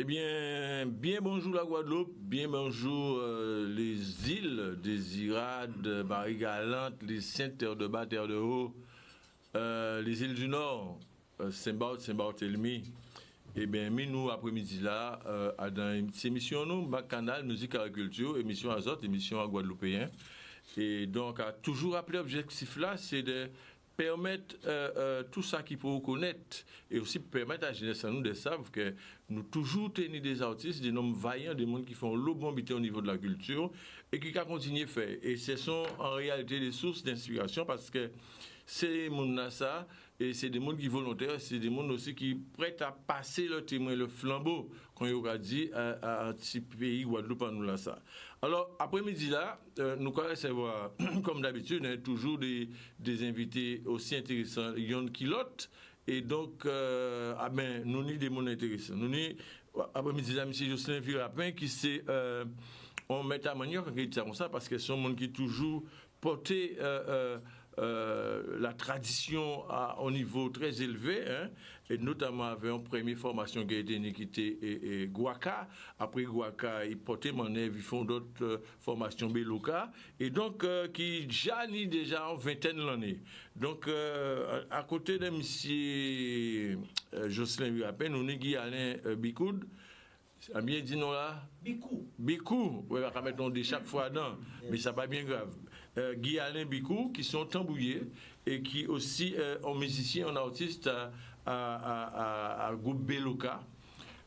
bien bonjour la Guadeloupe, bien bonjour les îles des Irades, Marie-Galante, les Saintes-Terre de Bas, Terre de Haut, les îles du Nord, Saint-Barthélemy. Eh bien, nous, après-midi là, dans une émission, nous, Canal Musique Agriculture, émission Azote, émission à Guadeloupéen. Et donc, toujours appelé l'objectif là, c'est de permettre tout ça qui peut vous connaître et aussi permettre à la jeunesse à nous de savoir que nous toujours tenons des artistes, des noms vaillants, des gens qui font le bon métier au niveau de la culture et qui continuent à faire. Et ce sont en réalité des sources d'inspiration parce que c'est des gens ça et c'est des gens qui sont volontaires, c'est des gens aussi qui sont prêts à passer le témoin, le flambeau, quand il a dit à un petit pays Guadeloupe à nous là ça. Alors après-midi là, nous allons recevoir comme d'habitude hein, toujours des invités aussi intéressants y'en qui l'autre et donc nous ni des monde intéressants. Nous ni après-midi là monsieur Jocelyn Virapin qui c'est on met à manière quand il dit ça comme ça parce que c'est un monde qui toujours porté la tradition au niveau très élevé, hein, et notamment avec une première formation qui a été Nikité et Guaca. Après Guaca, ils portaient Manev, ils font d'autres formations Beloka, et donc qui jani déjà en vingtaine d'années. Donc, à côté de M. Jocelyn Virapin, nous avons Guy Alain Bicoud. A bien dit non là Bicou, oui, on va mettre on dit chaque fois non, mais ça pas bien grave. Guy Alain Bicou, qui sont tambouillés et qui aussi sont musiciens, en artiste à groupe Beloka.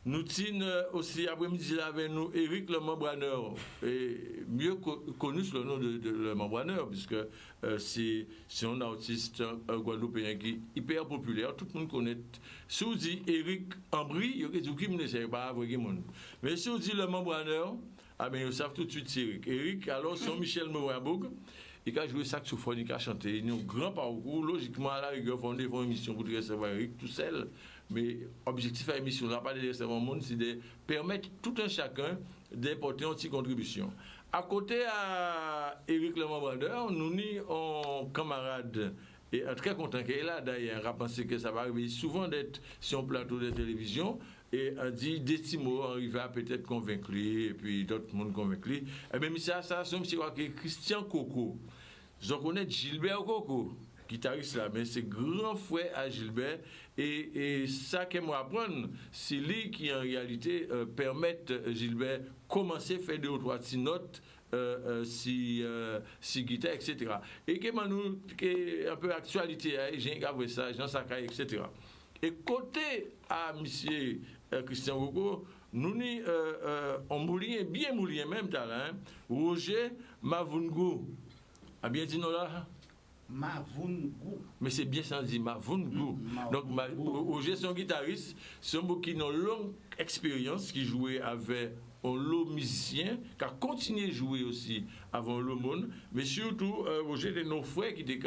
Nous tenons aussi après-midi avec nous Éric Le Membraneur, mieux connu sous le nom de Le Membraneur, puisque c'est un artiste guadeloupéen qui est hyper populaire, tout le monde connaît. Si on dit Éric Ambry, il y a des gens qui ne savent pas avoir monde. Mais si on dit Le Membraneur, ils savent tout de suite c'est Éric. Éric, alors, c'est Michel Mouraboug. Il a joué saxophone, il a chanté. Il a un grand parcours. Logiquement, à la rigueur, on a une émission pour recevoir Eric tout seul. Mais l'objectif de l'émission, n'a pas de recevoir le monde, c'est de permettre tout un chacun d'apporter une petite contribution. À côté à Éric Le Membraneur, nous avons un camarade et très content qu'il est là. D'ailleurs, on a pensé que ça va arriver souvent d'être sur un plateau de télévision. Et on dit des petits mots, on va peut-être convaincre, et puis d'autres monde convaincre. Et bien, ça, c'est un petit Christian Coco. Je connais Gilbert Coco, guitariste là, mais c'est grand frère à Gilbert. Et ça que moi apprendre, c'est lui qui en réalité permettent Gilbert commencer à faire 2 ou 3 petites notes. Si guitare, etc. Et que nous, un peu actualité, j'ai un ça, Jean Sakai, etc. Et côté à M. Christian Coco, nous on moulin, bien moulin même talent, Roger Mavungou. A bien dit non là? Mavungou. Mais c'est bien ça dit Mavungou. Donc Roger c'est un guitariste, c'est un mot qui a une longue expérience, qui jouait avec un lot musicien, qui a continué à jouer aussi avant le monde, mais surtout Roger était nos frères qui étaient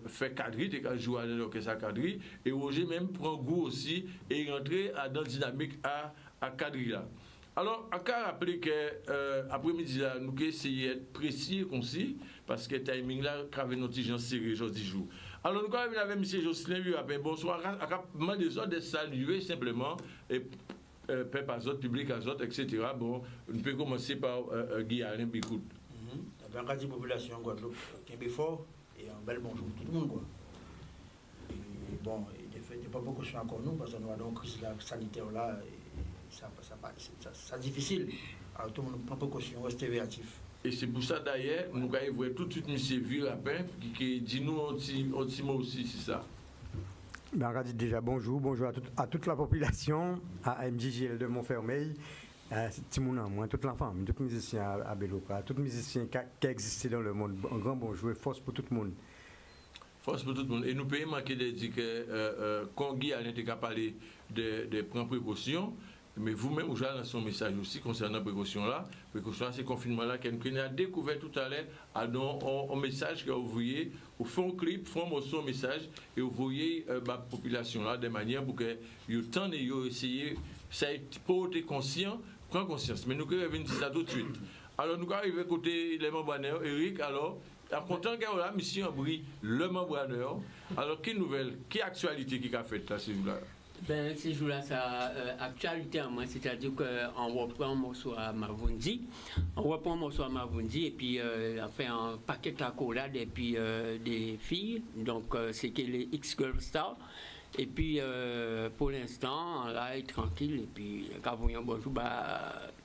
fait cadrer, qui a joué à l'orchestre à cadrer, et Roger même prend goût aussi et rentrer dans la dynamique à cadrer là. Alors, on a rappelé que après-midi, nous avons essayé d'être précis et concis, parce que le timing là, avait notre gens serré aujourd'hui jour. Alors, nous avons avec M. Jocelyn Virapin. Bonsoir, on a des ordres de saluer simplement, et Pep Azote, Public Azote, etc. Bon, on peut commencer par Guy Alain Bicoud. La grande population Guadeloupe, qui est fort, et un bel bonjour tout le monde, quoi. Et bon, il n'y a pas beaucoup de choses encore nous, parce que nous avons une crise sanitaire là, c'est difficile. Alors tout le monde prend précaution, restez réactif. Et c'est pour ça d'ailleurs, nous allons voir tout de suite M. Virapin, qui dit nous un petit mot aussi, c'est ça. Ben, on dit déjà bonjour à toute la population, à MJGL de Montfermeil, à toute la famille, tous les musiciens à Beloka, tous les musiciens qui existent dans le monde. Un grand bonjour et force pour tout le monde. Force pour tout le monde. Et nous pouvons manquer de dire que quand Guy a été parler de prendre précaution, mais vous-même, vous avez lancé un message aussi concernant la précaution là. Précaution là, c'est le confinement là, qu'on a découvert tout à l'heure, un message que vous voyez, vous faites un clip, vous faites un message, et vous voyez la population là, de manière pour que vous tentez d'essayer, ça pour être conscient, prendre conscience. Mais nous allons venir ça tout de suite. Alors nous arrivons côté les membraneurs, Eric, alors, en comptant qu'il y a là, M. Ambry, le membraneur, alors quelle nouvelle, quelle actualité qui a fait là, ces jours-là? Ben, ces jours-là, ça actualité en moi, c'est-à-dire qu'on reprend un morceau à Mavondi, et puis on fait un paquet d'accolades et puis des filles, donc c'est que les X-Girl Stars. Et puis pour l'instant, là, il est tranquille, et puis quand vous bonjour,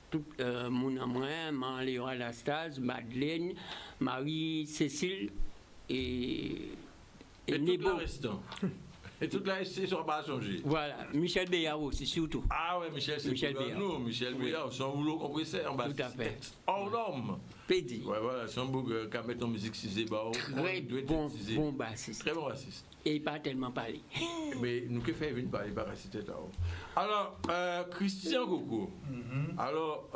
tout le monde en moi, Léon Anastase, Madeleine, Marie-Cécile et tout Nebo. le restant. Et toute la SC ne pas changer. Voilà, Michel Béard aussi, surtout. Ah ouais, Michel, c'est Michel pour Béard. nous. Michel Béard, son rouleau compresseur en bas. Tout à fait. Hors norme. Pédi. Ouais, voilà, son bouc qui a mis en musique cisée, Très bon bassiste. Très bon bassiste. Et il pas tellement parlé. Mais nous, que fait venir parler par c'était là. Alors, Christian Coco. Alors,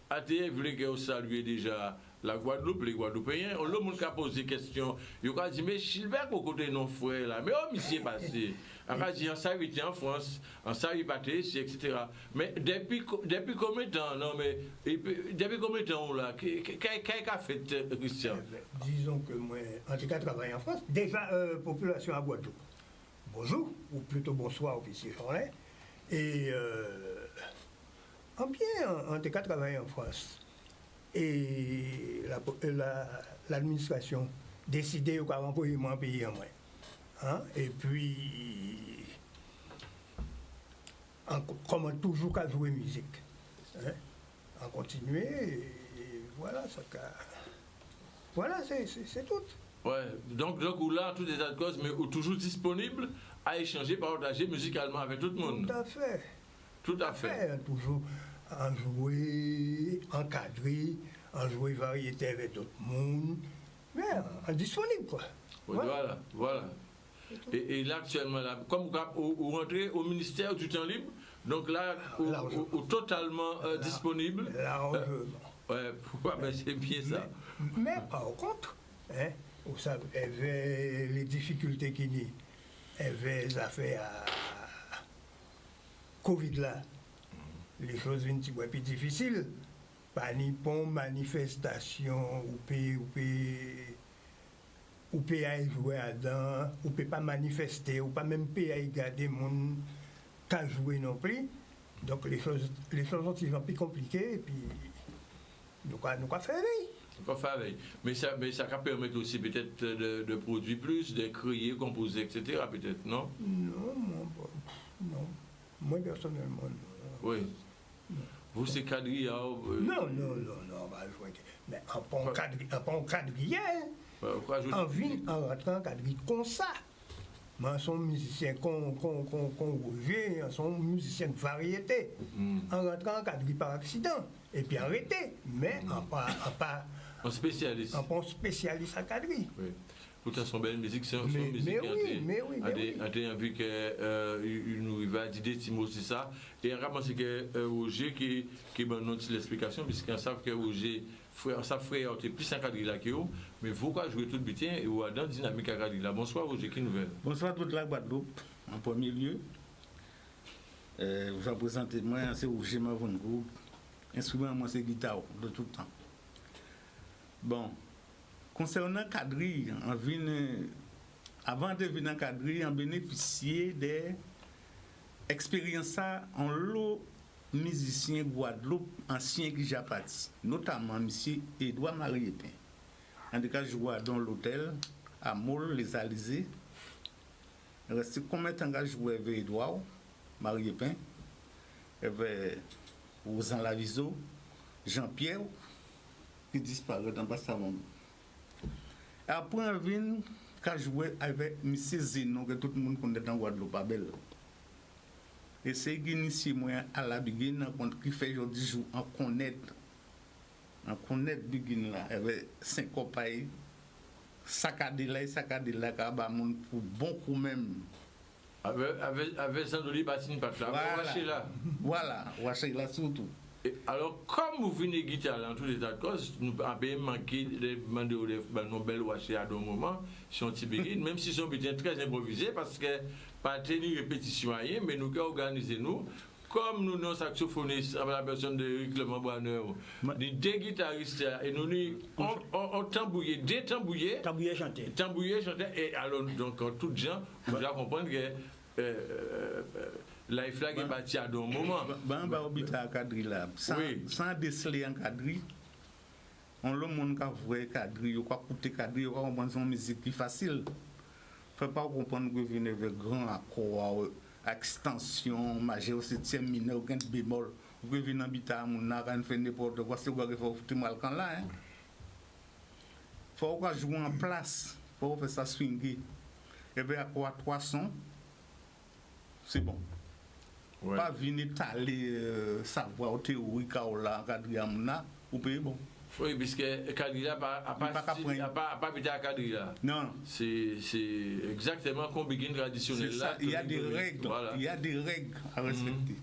ATF voulait que vous saluiez déjà la Guadeloupe, les Guadeloupéens. Le monde qui a posé question, il a dit, mais Gilbert Coco, non frère là, mais oh, monsieur passé. On a dit, on s'est été en France, on s'est été ici, etc. Mais depuis combien de temps, non, mais depuis combien de temps là, qu'est-ce qu'a fait Christian? Disons que moi, en tout cas, travaille en France. Déjà, population à Guadeloupe. Bonjour, ou plutôt bonsoir, officier Charlet. Et en bien, en tout cas, travaille en France. Et l'administration décidait au carrément pour un pays en moins. Hein? Et puis, comment toujours qu'à jouer musique. Hein? En continuer, et voilà, ça voilà, c'est tout. Ouais, donc là, tous les autres causes, mais toujours disponible à échanger, partager musicalement avec tout le monde. Tout à fait. Tout à fait. Toujours en jouer, encadré, en jouer variété avec d'autres monde, mais en disponible, quoi. Voilà. Et là, actuellement, là, comme vous rentrez au ministère du temps libre, donc là, totalement disponible. Largement. Ouais, ben c'est bien ça. Mais par contre, hein, vous savez, il y avait les difficultés qu'il y avait les affaires à Covid là. Les choses viennent un petit peu plus difficiles. Pas ni pour manifestation, ou peut aller jouer à-dedans, ou peut pas manifester, ou pas même peut aller garder mon qu'à jouer non plus. Donc les choses sont plus compliquées, et puis nous avons fait. Mais ça permet aussi peut-être de produire plus, de créer, composer, etc. Peut-être, non? Non. Moi personnellement, non. Oui. Vous, c'est quadrille. Non, on va jouer. Mais en quadrille, en rentrant en quadrille comme ça. Mais sont musiciens qu'on Roger, sont musiciens de variété. En rentrant en quadrille par accident. Et puis arrêté. Mais en spécialiste. En spécialiste à quadrille. Oui. Pourtant, son belle musique, c'est une musique mais oui. On a vu qu'il nous va dire aussi ça. Et on a pensé que Roger qui m'a donné l'explication, puisqu'on sait que Roger, sa frère, était plus encadré là que vous, mais vous, quand jouez tout le bien, et vous êtes dans la dynamique encadrée là. Bonsoir, Roger, qui nouvelle? Bonsoir, toute la Guadeloupe, en premier lieu. Vous présentez moi, c'est Roger Mavongou. Instrument, moi, c'est guitare, de tout le temps. Bon. Concernant Cadri, avant de venir en Cadri, on bénéficiait des expériences en lot musiciens Guadeloupe anciens qui j'ai parti, notamment M. Edouard Mariépin. En tout cas, je vois dans l'hôtel à Moll, les Alizés. Il reste combien de temps que je jouais avec Edouard Mariépin, avec Rosan Laviso, Jean-Pierre, qui disparaît dans Bassamon. Après, on vient quand je jouais avec M. Zeno, que tout le monde connaît dans Guadeloupe, à Belle. Et c'est initié moi à la Biguine, qui fait aujourd'hui jour en connaître Biguine là, avec 5 compagnies, saccadé là, car mon pour bon coup même. Avec Sandoli Batine Patla, voilà, Waché là surtout. Et alors, comme vous venez guitare dans tous les tas de causes, nous avons manqué de demander aux Nobel Waché à un moment, si on Tibérine, même si sont bien très improvisés, parce que pas tenir répétition rien, mais nous avons organisé nous, comme nous nos saxophonistes, avec la personne de Eric Le Mambouaneur, des deux guitaristes, et nous on tambouillé, détambouillé, tambouillé, chanté, et alors, donc, toutes gens, vous allez comprendre que Life Flag est parti à un moment. Ben, bah, habitat à Kadri là. Sans déceler en Kadri, on le monde qui a vu Kadri, ou quoi écouter Kadri, ou quoi comprendre son musique qui est facile. Faut pas comprendre que vous venez avec grand accord, extension, majeur, 7e mineur, aucun bémol. Vous venez dans l'habitat à mon art, on fait n'importe quoi, c'est quoi qu'il faut foutre mal quand là. Faut qu'on joue en place, faut faire ça swinguer. Et bien à quoi 300, c'est bon. Ouais. Pas venir t'aller savoir théorie là Kadri à mon art, ou payer bon. Oui, puisque Kadria n'a pas habité à Kadria. Non. C'est exactement comme begin traditionnel C'est ça, là. il y a des règles, Voilà. il y a des règles à respecter.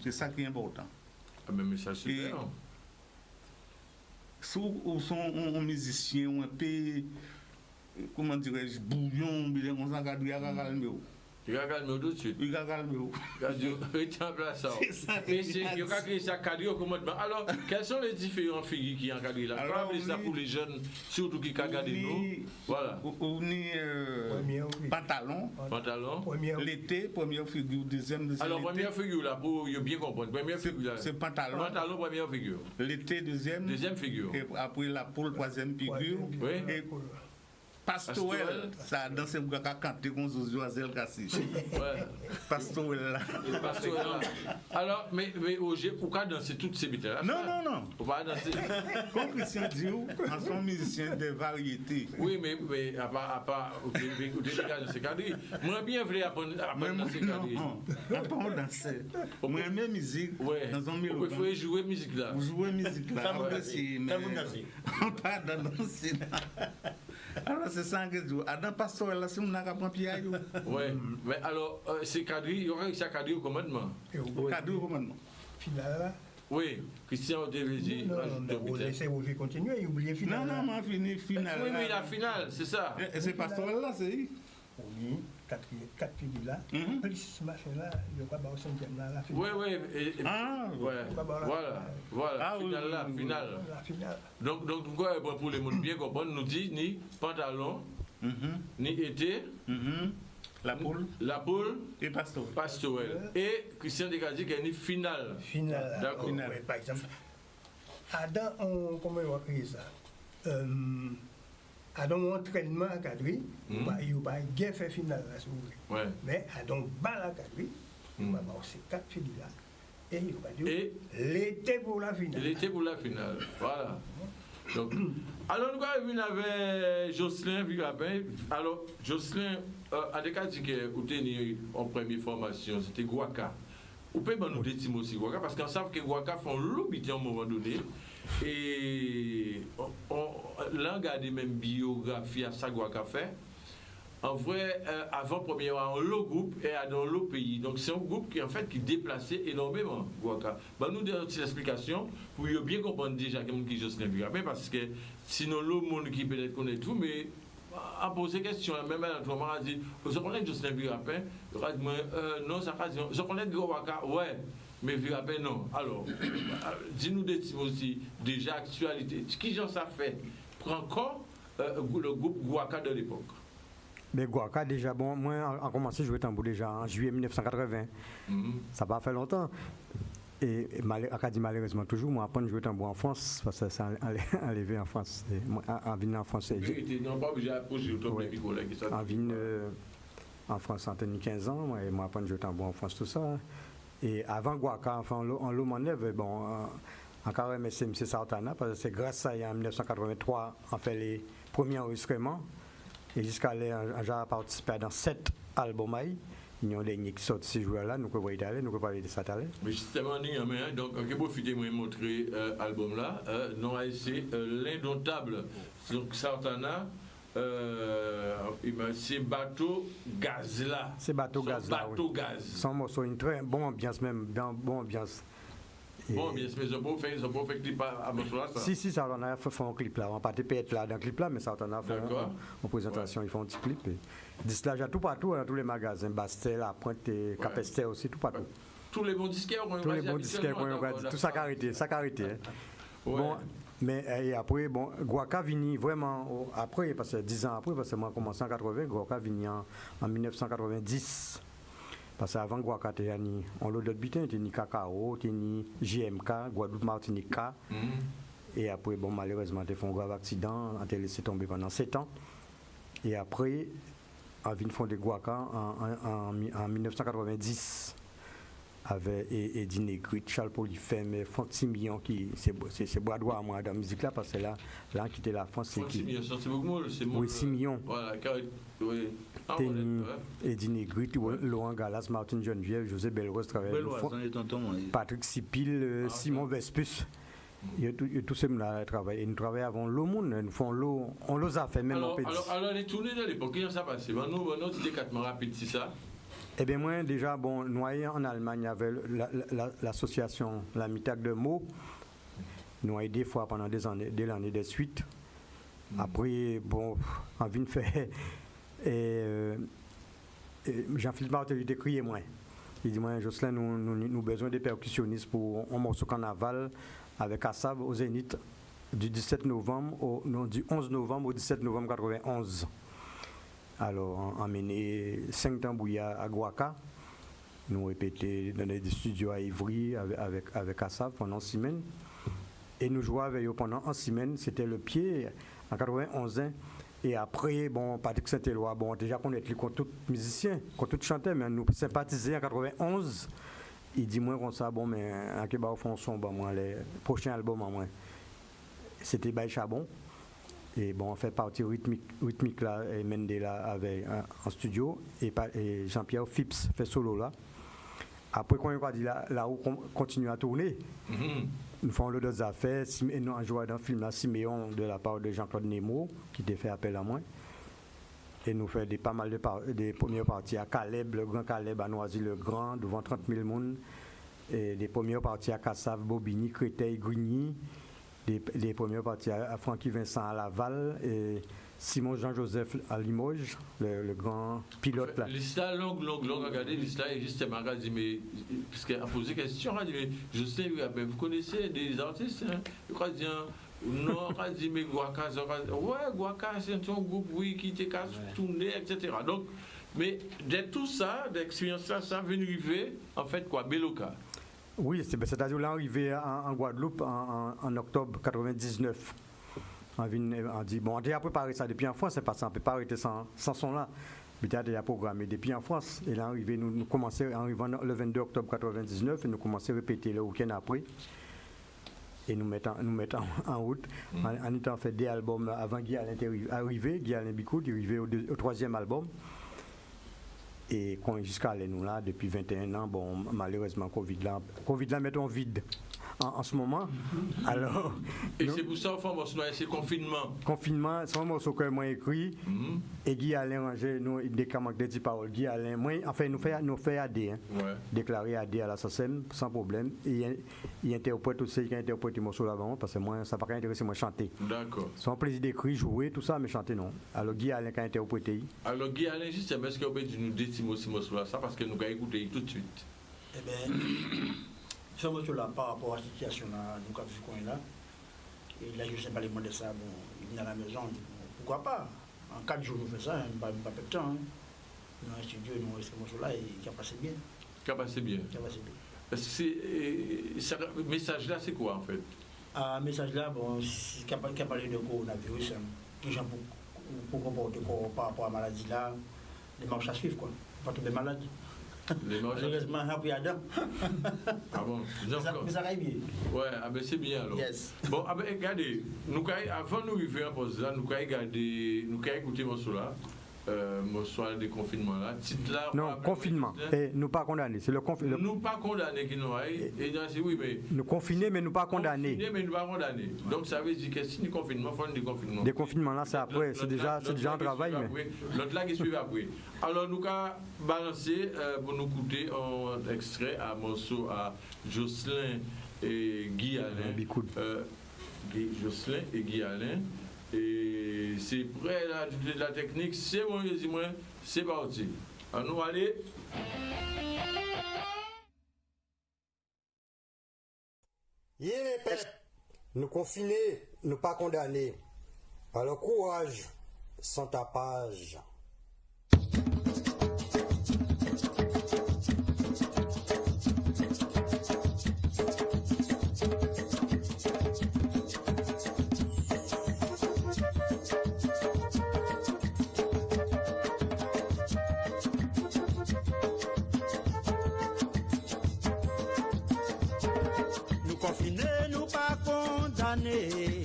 C'est ça qui est important. Ah, mais ça super. Si vous êtes un musicien ou un peu, comment dirais-je, bouillon, on s'en Kadria à calmer. Il va calmer tout de suite. Il va calmer. Il est en place. C'est ça. Mais il va créer ça Kadria au commandement. Alors, quelles sont les différentes figures qui encadrent là? Alors, Comment ça pour les jeunes, surtout qui regardent nous? Voilà. On est pantalon. Pantalon. L'été, première figure, deuxième. Alors, première figure là, pour bien comprendre. Première figure là. C'est pantalon. Pantalon, première figure. L'été, deuxième. Deuxième figure. Et après la poule, troisième figure. Oui. Et Pastorel, ça dans ce gars qui a canté comme Zozo Azel Kassi. Ouais. Pastorel là. Pastorel là. Alors, mais Roger, pourquoi danser toutes ces bêtises là? Non. On va danser. Comme Christian Diou, en son musicien de variété. Oui, mais à part, au début dans ce cadre, moi bien voulu apprendre dans ce cadre. Non, apprendre à danser. Moi j'aime musique dans un milieu. Il faut jouer musique là. Vous jouez musique là. On pas danser. Alors c'est ça que je dis. Adam Pastor là, si on n'a pas pris pied. Oui, mais alors c'est cadre, il y aura ça cadre au commandement. Cadre au commandement. Final là. Oui, Christian Odévézi. Vous laissez Roger continuer et oubliez final. Non, moi fini final. Oui, mais la finale, c'est ça. Et c'est Pastor là, c'est. Oui, 4 figures là, plus machin là, il n'y a pas de 5e là, la finale. Oui. Ah, voilà, finale. La finale. Donc, quoi, pour les monde bien comprendre, nous dit ni pantalon, ni été, la poule et pastorel. Et Christian Descadier qui a ni finale. Finale. D'accord. Ouais, par exemple, Adam, comment on va créer ça? À un entraînement à Kadri, il n'y a pas de fait final là, si vous voulez. Ouais. Mais à un bal à Kadri, il va avoir ces 4 filles là. Et il va dire l'été pour la finale. L'été pour la finale. Voilà. Donc, alors nous avons vu avec Jocelyn Virapin. Alors, Jocelyn, à des cas en première formation, c'était Guaca. Vous pouvez nous dire aussi Guaca, parce qu'on sait que Guaca font l'obité à un moment donné. Et là, on regarde même biographie à ça Guaca fait. En vrai, avant premier on le groupe et dans le pays. Donc c'est un groupe qui en fait qui déplaçait énormément Guaca. Bah, nous donner une explication pour bien comprendre déjà qui Jocelyn Virapin, parce que sinon le monde qui peut-être connaît tout, mais à poser question, même à l'entraînement, on a dit, je connais Jocelyn Virapin, non, ça va dire, je connais Guaca, ouais. Mais Virapin, non. Alors, dis-nous des types aussi, déjà actualité. Qui j'en ça fait pour encore le groupe Guaca de l'époque? Mais Guaca, déjà, bon, moi, j'ai commencé à jouer tambour déjà en juillet 1980. Ça n'a pas fait longtemps. Et malheureusement, toujours, moi, apprendre à jouer tambour en France, parce que ça enlevé en France. En venant en France. Non, pas obligé d'approcher le top des collègues. En venant en France, en 15 ans, moi, apprendre à jouer tambour en France, tout ça. Et avant Guaca, enfin, en Lomanève, bon, encore remercier M. Sartana, parce que c'est grâce à ça, en 1983, on fait les premiers enregistrements. Et jusqu'à là, j'ai participé dans 7 albums. Il y a des qui sortent ces joueurs-là, nous pouvons y aller, nous pouvons parler de ça tout à l'heure. Mais justement, donc, je vais profiter de montrer l'album-là. Non, c'est l'indomptable. Donc, Sartana. C'est bateau gaz là. C'est bateau gaz là. Bateau gaz. Son morceau, une très bonne ambiance même, bonne ambiance. Bon, bien sûr, mais ils n'ont pas fait clip à morceau là, ça. Si, ça on a fait un clip là. On n'a pas être là dans le clip là, mais ça on a fait en présentation, ils font un petit clip. Disque tout partout, dans tous les magasins, Bastel, La Pointe, Capester aussi, tout partout. Tous les bons disquaires ont tous les bons disquaires tout ça a arrêté, Bon, mais après, bon, Guaca vini vraiment après, parce que 10 ans après, parce que moi j'ai commencé en 80, Guaca vini en 1990. Parce qu'avant Guaca, il y a on l'autre bitin, il y a ni Cacao, il y a ni JMK, Guadeloupe Martinique. Et après, bon, malheureusement, il a fait un grave accident, il a laissé tomber pendant 7 ans. Et après, on vient fonder Guaca en 1990. Avec Eddie Negrit, Charles Polyphème, Franck Simillon, qui c'est bras droit à moi dans la musique là, parce que là a quitté la France. Franck Simillon, c'est beaucoup c'est oui, Simillon. Voilà, oui. Eddie Negrit, Laurent Galas, Martin Geneviève, José Belrose, Patrick Sipil, Simon Vespus. Il y a tous ces gens-là qui travaillent. Ils travaillent avant l'eau monde, nous font l'eau, on les a fait même en petit. Alors les tournées de l'époque, comment ça passe? Nous, c'était 4 mois rapide, c'est ça? Eh bien, moi, déjà, bon, noyé en Allemagne, il y avait l'association La Mitac de Meaux. Noyé des fois pendant des années, dès l'année des suites. Après, bon, on vient de faire. Jean-Philippe Martel, il crié moi. Il dit, moi, Jocelyn, nous avons besoin de percussionnistes pour un morceau carnaval avec Assav au Zénith du 17 novembre, du 11 novembre au 17 novembre 91. Alors, on a emmené 5 tambouillas à Guaca. Nous répété dans des studios à Ivry avec Assav pendant 6 semaines. Et nous jouons avec eux pendant 1 semaine. C'était le pied en 91. Et après, bon, Patrick Saint-Éloi, bon, déjà qu'on était contre tout musicien, contre tout chanteur, mais nous sympathisons en 91. Il dit, moi, comme ça, bon, mais à Québec, font son, bon, moi, les prochains albums, moi, c'était Baye Chabon. Et bon, on fait partie rythmique là, et Mendela avec en studio, et Jean-Pierre Phipps fait solo là. Après, quand on a dit là où on continue à tourner, nous faisons d'autres affaires, et nous avons joué dans le film là, Siméon de la part de Jean-Claude Nemo, qui t'a fait appel à moi. Et nous faisons pas mal des premières parties à Caleb, le grand Caleb, à Noisy-le-Grand, devant 30 000 personnes. Et des premières parties à Cassav, Bobigny, Créteil, Grigny. Des premières parties à Francky Vincent à Laval et Simon Jean-Joseph à Limoges, le grand pilote là. L'histoire longue, regardez, l'histoire est justement, mais puisqu'elle a posé question, elle a dit, mais je sais, vous connaissez des artistes, hein? Je dis, non, elle a dit, mais Guaca, ouais, Guaca, c'est un groupe, oui, qui était qu'à tourner, etc. Donc, mais de tout ça, d'expérience là, ça vient arriver, en fait, quoi, Beloka. Oui, c'est-à-dire là, arrivé en Guadeloupe en octobre 99. On dit, bon, on a déjà préparé ça depuis en France, c'est pas ça, on ne peut pas arrêter sans son là. Mais on a déjà programmé depuis en France. Et là, nous commençons, arrivant le 22 octobre 99, et nous commençons à répéter le week-end après. Et nous mettons en route. En étant fait des albums avant Guy Alain arrivé, Guy Alain Bicoud, il est arrivé au 3e album. Et jusqu'à nous là, depuis 21 ans, bon, malheureusement, Covid là, mettons vide en ce moment. Alors, et c'est pour ça, enfin, c'est confinement. Confinement, c'est un morceau que moi écrit. Et Guy Alain ranger nous des camarades de 10 paroles. Guy Alain, moi, enfin, nous fait AD, hein, déclaré AD à la SACEM sans problème. Et il interprète aussi, il interprète le morceau là-bas, parce que moi, ça ne va pas intéresser moi chanter. D'accord. C'est un plaisir d'écrire, jouer, tout ça, mais chanter non. Alors Guy Alain qui a interprété. Alors Guy Alain, justement, est-ce que vous pouvez nous dire ce morceau là, ça, parce que nous allons écouter tout de suite. Eh bien, ce morceau-là, par rapport à la situation là, nous avons vu qu'on est là. Et là, je ne sais pas les mots de ça, bon, il est à la maison, on dit, pourquoi pas? En 4 jours, nous faisons ça, pas peu de temps. Hein. Nous, un studio, nous avons ce morceau-là et qui a passé bien. Qui a passé bien. Le message là, c'est quoi en fait? Le message là, bon, qui a parlé de coronavirus, les gens pour comporter par rapport à la maladie là, les marches à suivre, quoi. Pas tomber malade. Malheureusement, après Adam. Ah bon? Mais ça va bien. Ouais, ah ben c'est bien alors. Yes. Bon, ah ben regardez, avant de nous arriver à poser là, nous allons écouter mon son là. Bonsoir des confinements là. Là non, confinement. Et nous pas condamnés. C'est le confinement. Nous pas condamnés qui nous aillent. Et c'est oui, mais. Nous confinés, mais nous pas condamnés. Confinés, mais nous pas condamnés. Donc ça veut dire que si nous confinement, il faut un déconfinement. Déconfinement là, c'est après. C'est déjà un travail. L'autre là qui suit après. Alors nous allons balancer pour nous écouter un extrait à morceau à Jocelyn et Guy Alain. Jocelyn et Guy Alain. Et c'est prêt la technique, c'est bon, je dis moi, c'est parti. Alors nous allons. Nous confinés, nous pas condamnés. Alors courage, sans tapage. années.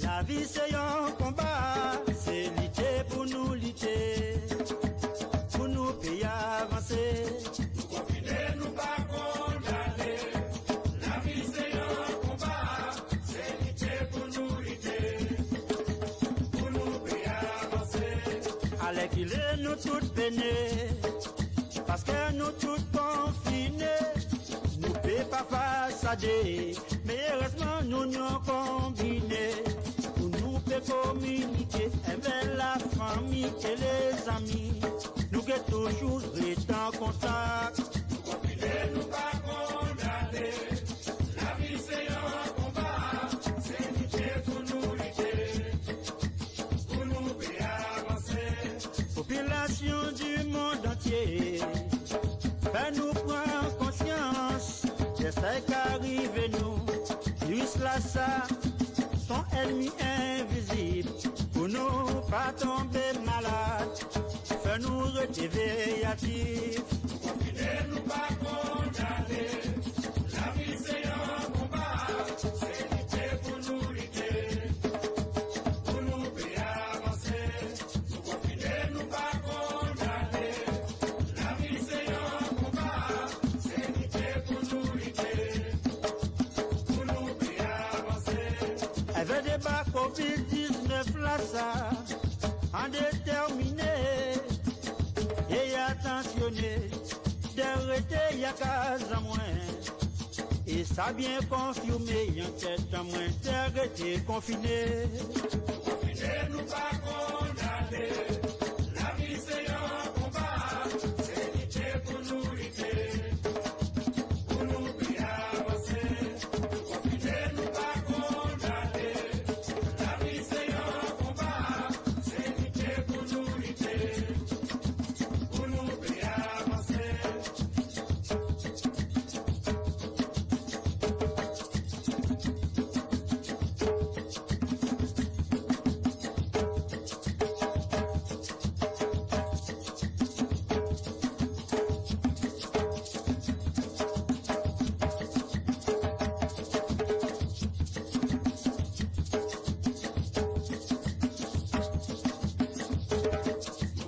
La vie c'est un combat, c'est lutter pour nous lutter, pour nous payer avancer. Nous confiner, nous pas condamner. La vie c'est un combat, c'est lutter pour nous lutter, pour nous payer avancer. Allez qu'il est nous toutes peinés, parce que nous toutes confinés. Nous ne pouvons pas face à des, mais heureusement nous nous combinés. Pour nous pouvons communiquer avec la famille et les amis. Nous sommes toujours en contact. Nous confiner, nous pas condamner. La vie c'est un combat, c'est lutter pour nous lutter, pour nous payer avancer. Population du monde entier, fais-nous prendre conscience de ce qui arrive nous. Virus là, ça, son ennemi invisible, pour nous pas tomber malade, fais-nous rester véatifs. Nous confiner, nous pas condamner. La vie c'est un combat, c'est lutter pour nous lutter, pour nous payer avancer. Nous confiner, nous pas condamner. La vie c'est un combat, c'est lutter pour nous lutter, pour nous payer avancer. Avec des bas Covid-19 là, ça, en déterminé et attentionné, d'arrêter y'a qu'à moins. Et ça bien confirmé, y'a tête à moins, d'arrêter confiné. Confiner, nous pas condamner. La vie c'est un combat, c'est lutter pour nous lutter, pour nous payer avancer. Confiner, nous pas condamner. La vie c'est un combat, c'est lutter pour nous lutter, pour nous payer avancer.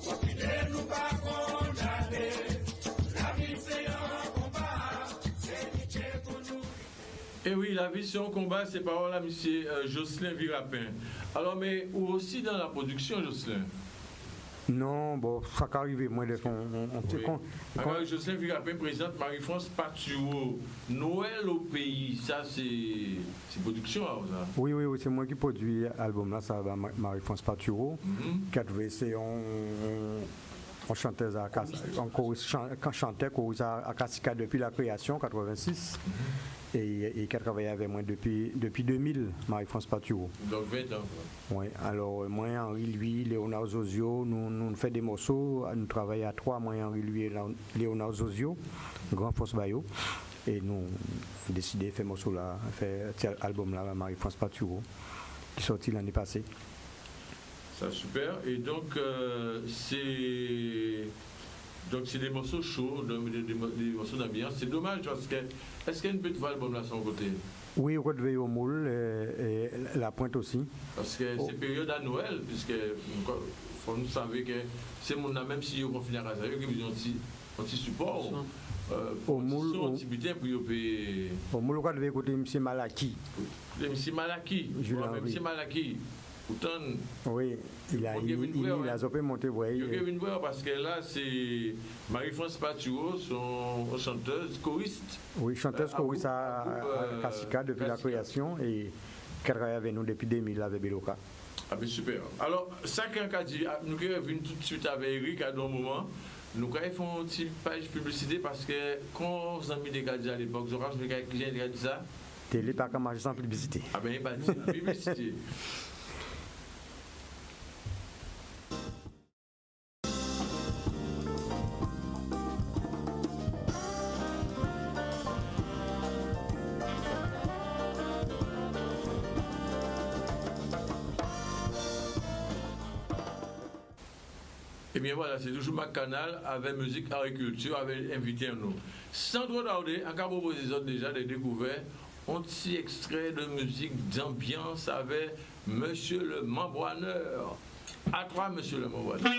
Confiner, nous pas condamner. La vie c'est un combat, c'est lutter pour nous. Et oui, la vie c'est un combat, c'est parole à monsieur Jocelyn Virapin. Alors, mais ou aussi dans la production, Jocelyn. Non, bon, ça qui arrive, moi, Oui. Alors, Jocelyn Virapin présente Marie-France Patureau. Noël au pays, ça c'est production, hein, ça. Oui, c'est moi qui produis l'album là, ça va Marie-France Patureau. C'est on chanteuse chantait chorus à Kassika depuis la création, 86. Et qui a travaillé avec moi depuis 2000, Marie-France Patureau. Donc 20 ans. Oui, alors moi, Henri, lui, Léonard Zozio, nous faisons des morceaux, nous travaillons à trois, moi, Henri, lui et Léonard Zozio, Grand Force Bayo. Et nous avons décidé de faire morceau là, faire cet album là, Marie-France Patureau, qui est sorti l'année passée. Ça super. Et donc c'est des morceaux chauds, des morceaux d'ambiance. C'est dommage parce que est-ce qu'il y a une petite l'album là sur son côté? Oui, Redveille au moule et la pointe aussi. Parce que c'est période à Noël, puisque faut nous savoir que c'est mon même si on confine à casa, ils ont un petit support. Au moule, un petit butin pour payer. Au moule, on devait écouter M. Malaki. M. Malaki. M. Malaki. Pourtant, oui, il a zopé monté, oui. Il y a une voix parce que là, c'est Marie-France Patureau, son chanteuse, choriste. Oui, chanteuse choriste à Kassika depuis la création et qui travaille avec nous depuis 2000 avec Beloka. Ah ben super. Alors, ça qu'on a dit, nous avons vu tout de suite avec Eric à un moment. Nous avons fait une petite page publicité parce que quand on a mis des gadgets à l'époque, je crois que j'ai dit ça. Télé pas comme sans publicité. Ah ben, il pas dit publicité. Et bien voilà, c'est toujours ma canal avec musique agriculture, avec invité à nous. Sandro Daudé, en cas de proposer déjà des découvertes un petit extrait de musique d'ambiance avec Monsieur le Membranneur. À toi, Monsieur le Membranneur.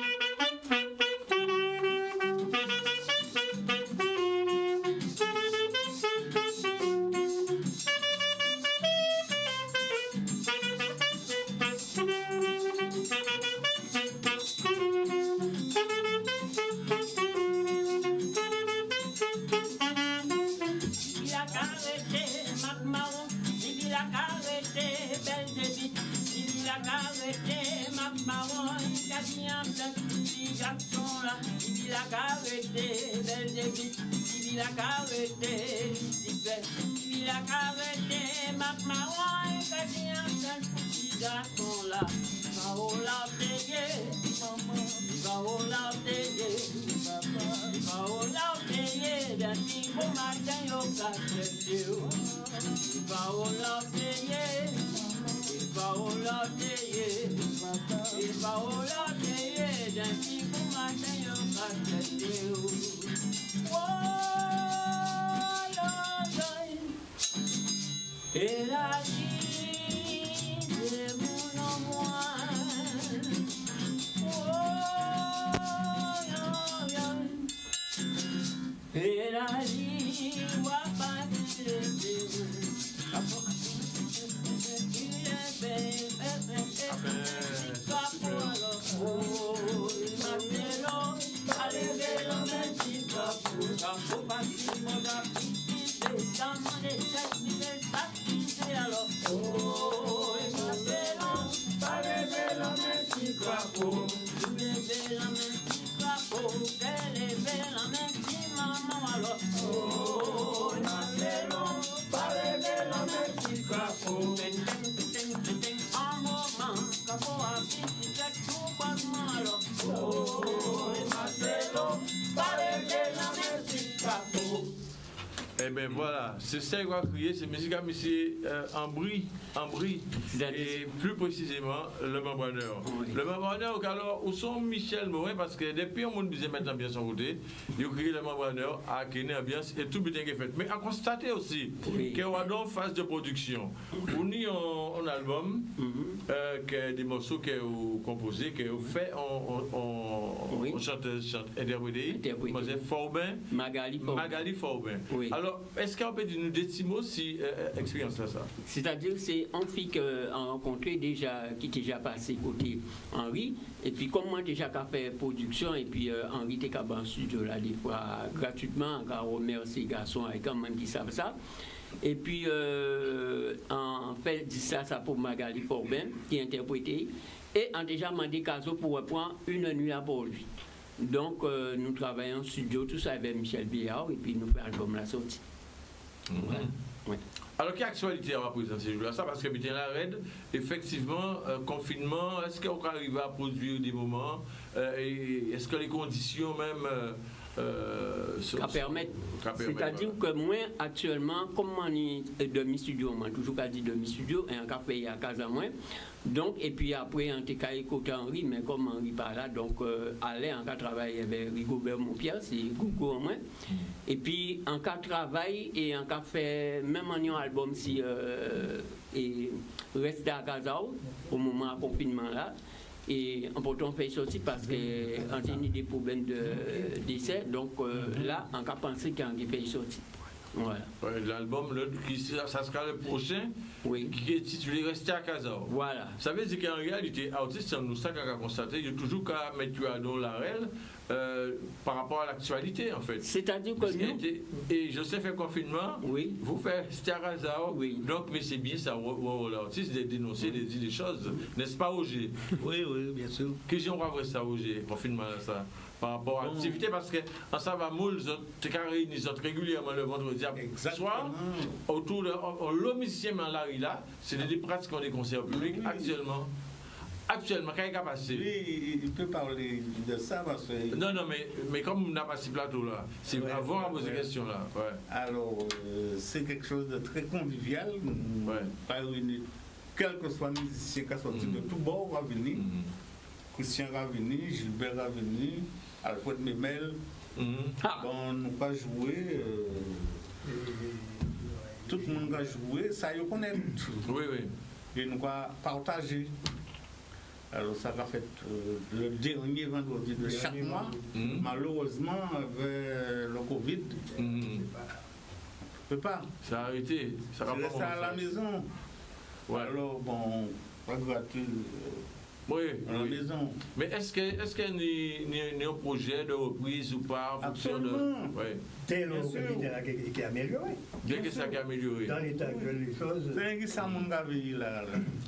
Et la vie de mon amour, et la vie va pas Eh bien voilà, c'est ça qu'on va crier, c'est musique à monsieur en brie, et plus précisément le Membranneur. Oui. Le Membranneur, alors, où sont Michel Morin, parce que depuis on m'a dit mettre l'ambiance en côté, il a crié le Membranneur à créer l'ambiance et tout bien qui est fait. Mais à constater aussi Oui. qu'il y a une phase de production. On y a un album, qui est des morceaux qui sont composés, qui sont faits Oui. en chanteuse, interprété, c'est Forbin. Magali Forbin. Oui. Alors, est-ce qu'on peut nous dire des mots si expérience là ça? C'est-à-dire c'est un fille qu'on a rencontré déjà, qui était déjà passé côté Henri, et puis comme moi déjà qu'a fait production, et puis Henri était qu'à en studio là des fois gratuitement, car on remercie les garçons avec quand même qui savent ça. Et puis en fait dit ça pour Magali Forbin qui a interprété, et on a déjà demandé Caso pour reprendre Une nuit là pour lui. Donc, nous travaillons en studio, tout ça avec Michel Biard, et puis nous faisons l'album la sortie. Voilà. Ouais. Alors, quelle actualité on va présenter ces jours-là? Ça, parce que putain, la RAID, effectivement, confinement, est-ce qu'on arrive à produire des moments? Et est-ce que les conditions même permettre. C'est-à-dire que moi, actuellement, comme on est demi-studio, on m'a toujours dit demi-studio, et on a payé à casa moins. Donc, et puis après, on a écouté Henri, mais comme Henri pas là, donc, aller on a travaillé avec Rigobert Montpierre, c'est Google en moins. Et puis, on a travaillé et on a fait, même en un album, si, et rester à casa au moment du confinement là. Et en pourtant, on fait sortir parce qu'on a eu des problèmes de décès. Donc là, on a pensé qu'on a fait sortir. Voilà. Ouais, l'album, ça sera le prochain, oui. Qui est titulé Rester à casa. Voilà. Ça veut dire qu'en réalité, artiste, nous ça qu'on a constaté, il y a toujours qu'à mettre dans la réelle par rapport à l'actualité, en fait. C'est-à-dire que nous... Et Joseph fait confinement, oui. Vous faites Rester à casa. Oui. Donc, mais c'est bien ça, l'artiste, de dénoncer, de dire des choses, n'est-ce pas, Roger? Oui, bien sûr. Qu'est-ce qu'on va voir ça, Roger, confinement, ça? Par rapport à l'activité, parce que en ça va moule, tu réunis régulièrement le vendredi soir, autour de le musicien là, c'est des pratiques qu'on des concerts publics actuellement. Actuellement, qu'est-ce qui a passé? Oui, il peut parler de ça parce que... Non, mais comme on n'a pas ce plateau là, c'est avant à poser question là. Ouais. Alors, c'est quelque chose de très convivial. Pas réunir, quel que soit le musicien qui a sorti de tout bord, va venir. Christian va venir, Gilbert va venir, Alfred Memel. Bon, nous pas joué. tout le monde a joué, ça y connaît. Oui, oui. Et nous avons partagé. Alors ça va fait le dernier vendredi de chaque mois. Malheureusement, avec le Covid, on ne peut pas. Ça a arrêté. Ça va Je reste à la maison. Ouais. Alors, bon, pas gratuit Oui, à la oui. maison. Mais est-ce qu'il y a un projet de reprise ou pas en fonction de... Absolument. Ouais. C'est Bien sûr. l'organisation qui est amélioré. Dès que ça a amélioré. Dans l'état actuel des choses, C'est un qui ça mon gars là.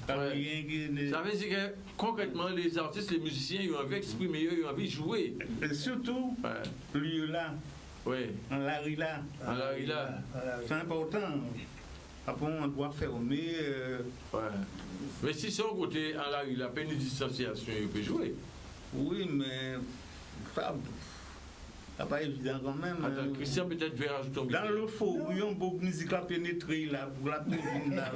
Ouais. Rien qui Ça veut dire que concrètement, les artistes, les musiciens, ils ont envie d'exprimer, ils ont envie de jouer. Et surtout, Ouais. lieu là, Oui. en Larry là, Alors, il a... c'est important. Après, on doit fermer. Ouais. Mais si c'est au côté, alors, il a peine de distanciation, il peut jouer. Oui, mais ça, c'est pas évident quand même. Attends, Christian peut-être veut rajouter un petit Dans peu. le faux, il y a une beaucoup de musique à pénétrer là, pour la prévenir là.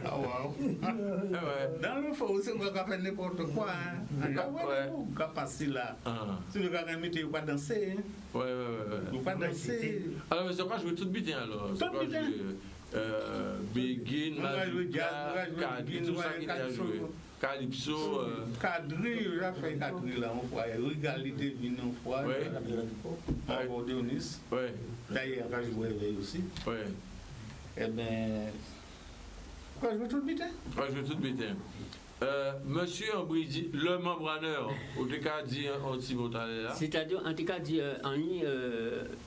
Ah wow. Ah ouais. Dans le faux, c'est qu'on va faire n'importe quoi. Hein. Ouais. On va passer là. Ah. Si le gars a mis, il ne va pas danser. Hein. Ouais, ouais, ouais. Il ne va pas danser. Alors, mais c'est quoi jouer tout bitin alors? C'est Tout quoi bitin. jouer Begin, On va jouer jazz, on va jouer Cadri, Begin, tout on ça va qui a Calypso. joué. Calypso. Cadri, j'ai fait cadri là, on voit. Régalité vient en fois. Ouais. On va Dionis. Ouais, D'ailleurs, on va jouer avec aussi. ouais. Eh bien, on va jouer tout le bitin. On va jouer tout bitin. Monsieur Ambridi, le membraneur, au cas dit un petit mot là. C'est-à-dire, en tout cas, on y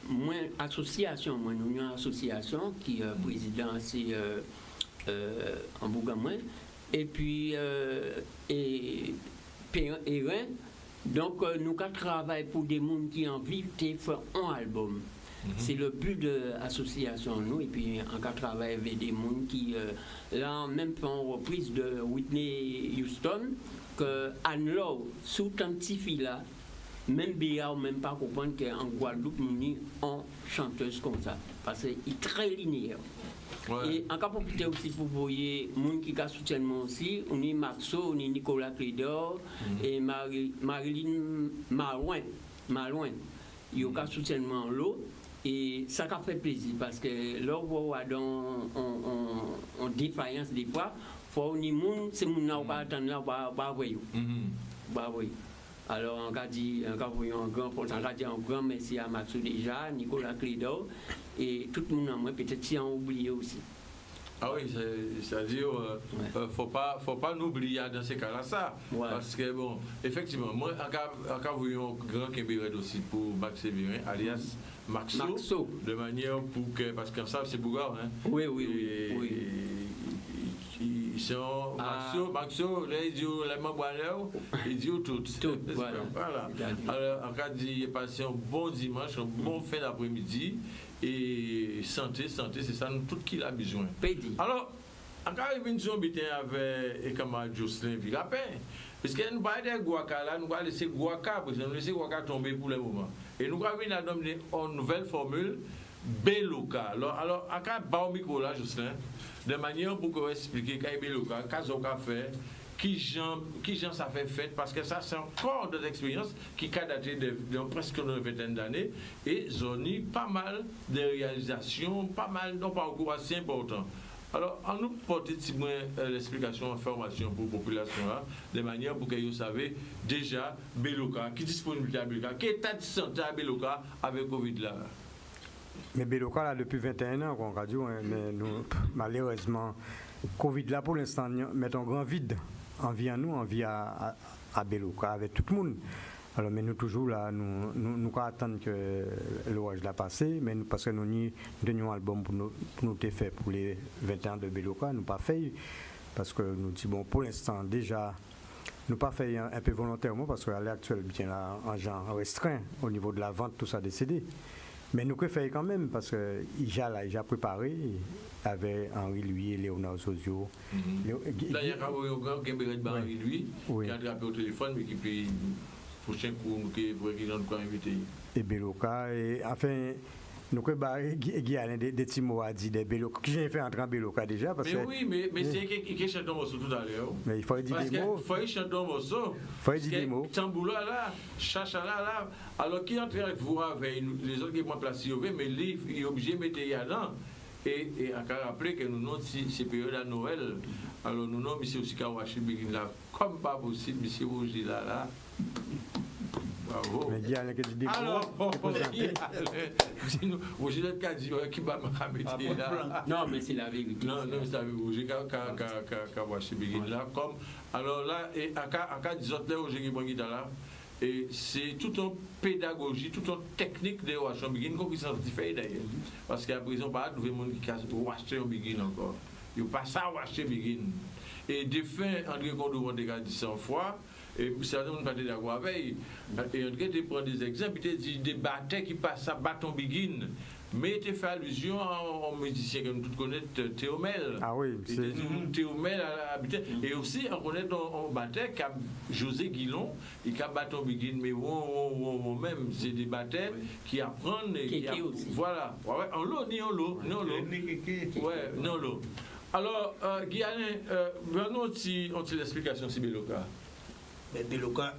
moins association, moi, nous avons une association qui est président, c'est en Bougamouin, et puis et Périn. Donc, nous travaillons pour des gens qui ont envie de faire un album. C'est le but de l'association, nous, et puis on travaille avec des gens qui, là, même font une reprise de Whitney Houston, que Anne-Laure, sous un petit fil là, même Béa, même pas comprendre qu'en Guadeloupe, nous avons une chanteuse comme ça, parce qu'elle est très linéaire. Ouais. Et en cas profiter aussi pour voir les gens qui soutiennent moi aussi, on est Maxo, on est Nicolas Clédor et Marilyn Marouin. Ils ont soutien moi en l'eau. Et ça a fait plaisir parce que là, on a en défaillance des fois, faut que les gens, c'est les gens qui attendent là, pas voir. Alors, on a dit un grand merci à Maxou déjà, Nicolas Clédor, et tout le monde, peut-être si on oublie aussi. Ah oui, c'est-à-dire, faut pas nous oublier dans ces cas-là ça. Ouais. Parce que, bon, effectivement, moi, en cas où il y a un grand Québécois aussi pour Max Séverin, alias Maxo, de manière pour que, parce qu'en ça, c'est Bougar, hein. Oui. Ils sont Maxo, là, il dit les membres, il dit tout. Voilà. Alors, en cas d'y passer un bon dimanche, un bon fin d'après-midi, et santé, c'est ça, nous, tout qui a besoin. Pédi. Alors, en cas où nous sommes avec les camarades Jocelyn Vilapin, parce que nous parlons de Guaca là, nous allons laisser Guaca, parce que nous laissons Guaca tomber pour le moment. Et nous allons venir donner une nouvelle formule, Beloka. Alors, en cas de micro là, Jocelyn, de manière pour qu'on explique qu'est Beloka, qu'est-ce qu'on a fait, qui gens ça fait, parce que ça c'est encore des expériences qui a daté de presque une vingtaine d'années, et ils ont eu pas mal de réalisations, pas mal d'un parcours assez important. Alors, on nous porte l'explication, l'information pour la population, là, de manière pour que vous savez déjà Beloka, qui est disponible à Beloka, qui est état de santé à Beloka avec Covid là. Mais Beloka, là, depuis 21 ans, qu'on radio, hein, mais nous, malheureusement, Covid là, pour l'instant, met un grand vide en vie à nous, en vie à Beloka, avec tout le monde. Alors, mais nous, toujours là, nous attendons que l'orage l'a passé, mais nous, parce que nous avons un album pour nous faire pour les 20 ans de Beloka, nous pas fait, parce que nous disons, bon, pour l'instant, déjà, nous pas fait un peu volontairement, parce qu'à l'heure actuelle, bien là, en genre restreint, au niveau de la vente, tout ça décédé. Mais nous pouvons faire quand même, parce que il a préparé avec Henri Louis et Léonard Sozio. D'ailleurs, il y a un grand Québécois de Henri Louis qui a attrapé au téléphone, mais qui peut prochain coup qui est invité. Et Beloka, et enfin, nous pouvons Guy des petits mots à dire des Beloka, qui j'ai fait entrer en Beloka déjà. Parce mais oui, mais c'est qui chante un morceau tout à l'heure. Mais il faut dire des mots. Il faut chanter un morceau. Il faut dire des mots. Tamboula là, chacha là. Alors qui entre avec vous, avec les autres qui vont placer, mais il est obligé de mettre là-dedans. Et à rappeler que nous avons ces périodes à Noël. Alors nous avons monsieur aussi Kawashi Begin là, comme pas possible, monsieur Roger là. Bravo. Mais il y a un qui dit alors, Roger a dit qui va me là. Non, mais c'est la vérité. Non, c'est la vérité. Roger Kawashi Begin là. Comme, alors là, et à 10 autres, Roger qui prend là. Et c'est toute une pédagogie, toute une technique de Wash un Begin qu'on s'en fait d'ailleurs. Parce qu'à présent, pas de monde qui casse Wash un Begin encore. Il n'y a pas ça Wash un Begin. Et de fait, André Condou a dit 100 fois, et certains n'ont pas été d'accord avec. Et André te prend des exemples, il te dit des batailles qui passent à bâton Begin. Mais tu fais allusion au musicien que nous tous connaissons, Théomel. Ah oui, c'est Théomel habité. Et aussi, on connaît dans bataille José Guilon, il a bâton Begin, mais même, c'est des batailles qui apprennent. Voilà. En l'eau, ni en l'eau. Ouais, non l'eau. Alors, Guyanin, venons une l'explication sur Beloka. Beloka,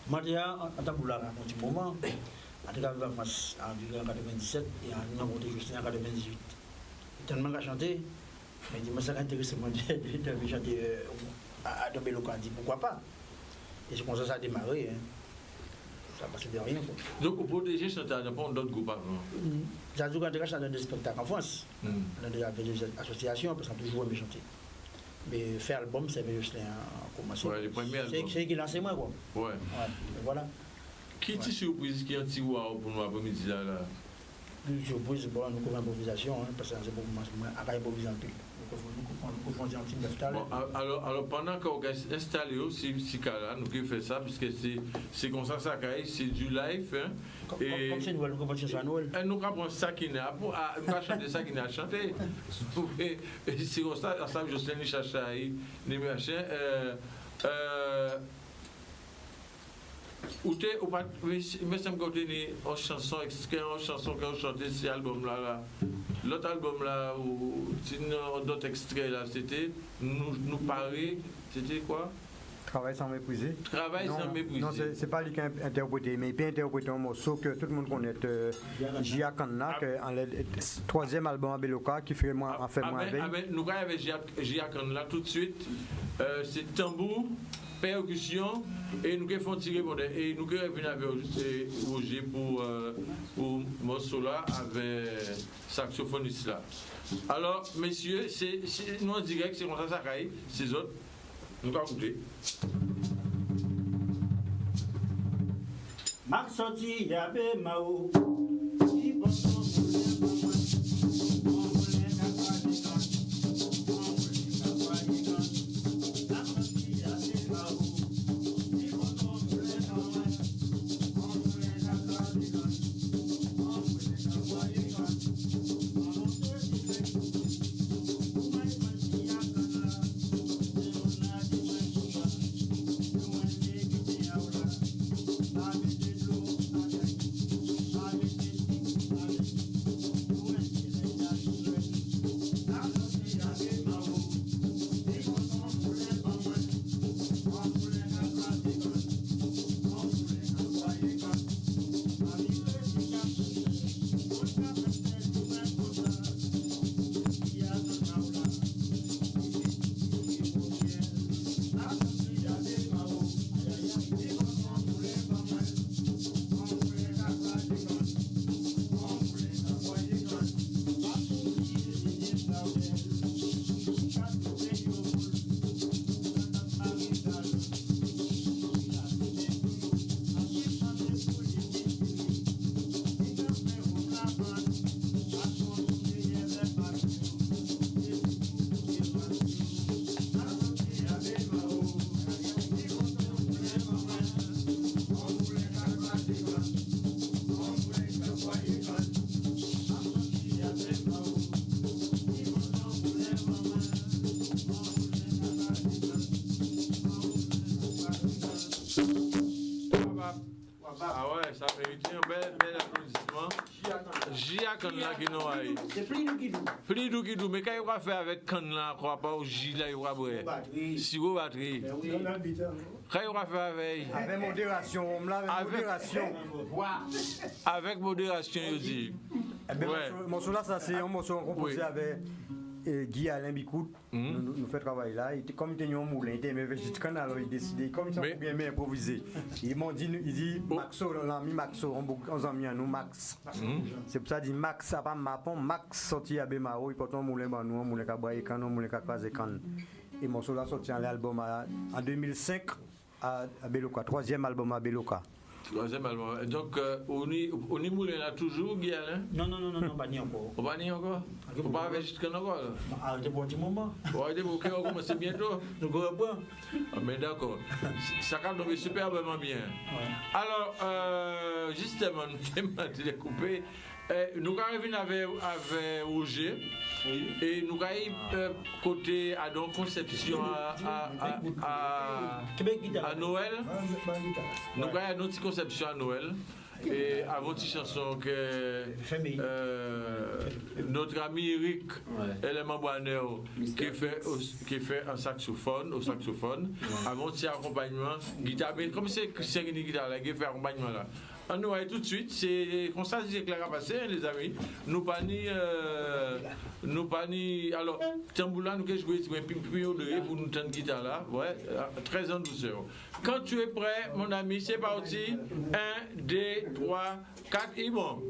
moi, déjà, en tant que là, un petit moment. En tout cas, en France, en 1997 et en monté juste en 98. Tellement qu'à chanter, mais il m'a intéressé de chanter à Beloka. dit pourquoi pas. Et c'est comme ça que ça a démarré. Hein. Ça passait de rien. Quoi. Donc, pour protéger chanteur, il n'y a pas d'autres groupes avant. Ça a toujours chanté des spectacles en France. On a déjà fait des associations, parce qu'on a toujours aimé chanter. Mais faire l'album, c'est juste un commencement. Ouais, les premiers albums. C'est qui lance moi, quoi. Ouais. Voilà. Qui est surprise qui est anti-wow pour nous après-midi là? Surprise, bon, nous avons improvisation, parce que c'est beaucoup moins à improviser en pile. Nous faisons un petit neuf bon, alors, pendant qu'on est installé aussi, là, nous pouvons faire ça, puisque c'est comme ça, c'est du live. Hein, comme c'est Noël, nous comprenons ça à Noël. Nous comprenons ça qui n'est pas nous allons chanter ça qui n'est pas chanté. C'est comme ça, ensemble, Jocelyne Chachaï, les machins. Ou pas, mais ça me contenait une chanson, une chanson que j'ai chantée, cet album-là. L'autre album-là, ou d'autres extraits, là, c'était nous parler, c'était quoi? Travail sans mépriser. Travail sans mépriser. Non, c'est pas lui qui a interprété, mais il peut interpréter un morceau que tout le monde connaît, Jia Kanna, le troisième album à Beloka, qui fait moins avec. Nous avons Jia Kanna tout de suite. C'est tambour, percussion, et nous avons tiré et nous avons venu avec Roger pour ce morceau-là avec saxophoniste là. Alors, messieurs, nous en direct, c'est comme ça, ça caille, c'est autres. Nous allons écouter. Max sorti yabe mao. Ah ouais, ça mérite un bel applaudissement. Jia Kanla qui nous aille. C'est Plidou qui mais quand il va faire avec Kanla, crois pas au Jila, il va boire. Sirop batterie. Quand il va faire avec. Avec modération, on me l'a avec modération. Avec modération, il dit. Eh bien, Ouais. morceau là, ça c'est un morceau composé Oui. avec Guy Alain Bicout. Nous fait travailler là. Comme il était un moulin, il était juste quand alors il décidait, comme il Mais- s'est bien improvisé. Ils m'ont dit, il dit Oh. Maxo, l'ami Maxo, on a mis à nous Max. C'est pour ça qu'il dit Max, ça pas Mapon, Max sorti à Bemaro, il porte un moulin, bah, nous, un moulin qui a braillé quand, un moulin qui a crasé quand. Et morceau là sorti en l'album en 2005 à Beloka, 3e album à Beloka. Troisième album. Donc, on y moulin là toujours, Guy Alain? Non, pas ni encore. On va n'y encore? On va avec jusqu'à encore là? Arrêtez pour un petit moment. On va arrêter pour qu'on commence bientôt. Nous reprend. Ah, mais d'accord. Ça va tomber superbement bien. Alors, justement, nous avons découpé. Nous arrivons avec Roger. Et nous avons côté à donc conception à Noël. Nous avons une autre conception à Noël. Et avant une chanson que notre ami Eric, élément Boanero, qui fait un saxophone, au saxophone, avant un accompagnement, guitare, mais comme c'est une guitare, là, qui fait accompagnement là. Nous voyons tout de suite, c'est comme ça que c'est clair à passer, les amis. Nous pas ni. Alors, Tamboula, nous avons joué pour nous tendre guitare là, ouais, très en douceur. Quand tu es prêt, mon ami, c'est parti. 1, 2, 3, 4, et bon.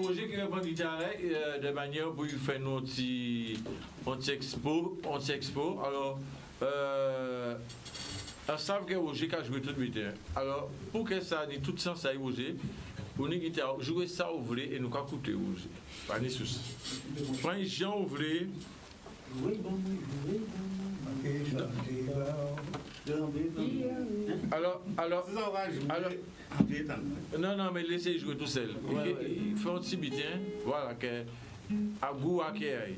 Roger qui reprend guitare de manière pour faire un petit expo. Alors, on savent que Roger a joué tout le temps. Alors, pour que ça ait tout sens à Roger, pour une guitare, jouer ça au vrai et nous qu'à écouter Roger. Pas de souci. Prends un Jean au vrai. Alors, non, mais laissez jouer tout seul. Il fait un petit bitin, voilà, que à goût à qui aille.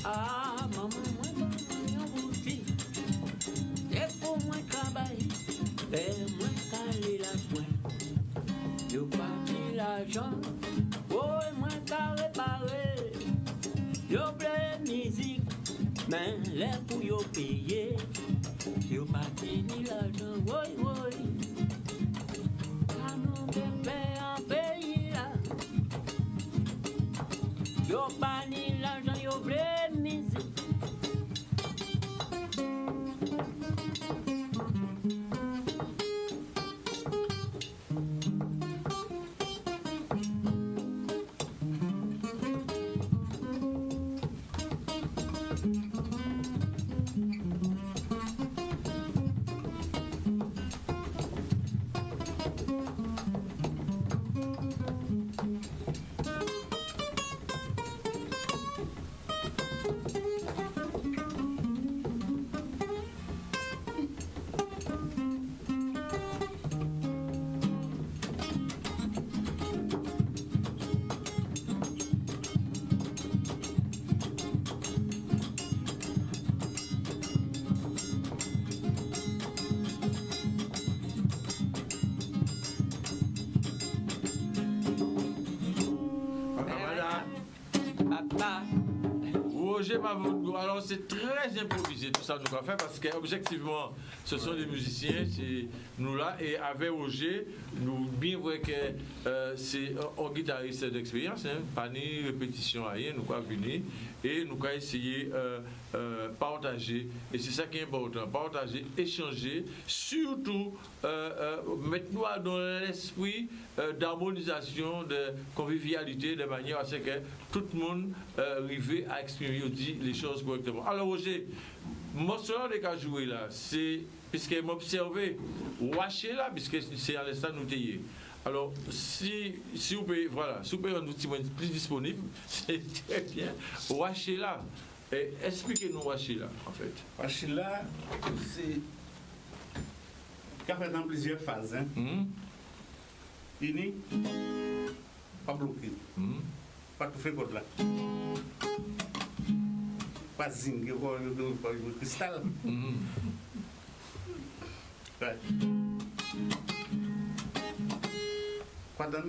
Ah, maman, moi, je suis et pour moi, travailler, et moi, caler la soin. Je parti l'argent, oh, et moi, qu'à réparer. Je plais musique, mais les pour yo payer. Je parti ni l'argent, oui, oui. Ah non, bébé, en pays là. Je pas ni l'argent, je plais musique. Roger Mavroungou, alors c'est très improvisé tout ça nous avons fait parce qu'objectivement, ce sont des musiciens, c'est nous là, et avec Roger, nous bien voyons que c'est un guitariste d'expérience, hein, pas ni répétition rien, nous avons venir et nous avons essayé partager, et c'est ça qui est important, partager, échanger, surtout mettre nous dans l'esprit d'harmonisation, de convivialité, de manière à ce que tout le monde arrive à exprimer les choses correctement. Alors Roger, mon soir de cas jouer là, c'est puisque m'observer, watcher là, puisque c'est à l'instant nous tailler. Alors si vous pouvez, voilà, si vous pouvez un outil plus disponible, c'est très bien. Watcher là, et expliquez-nous watcher là, en fait. Watcher là, c'est qu'a fait dans plusieurs phases. Hein. Ini, pas bloqué. Pas tout fait comme là. Pas zinc, pas cristal. Ouais. Pas dans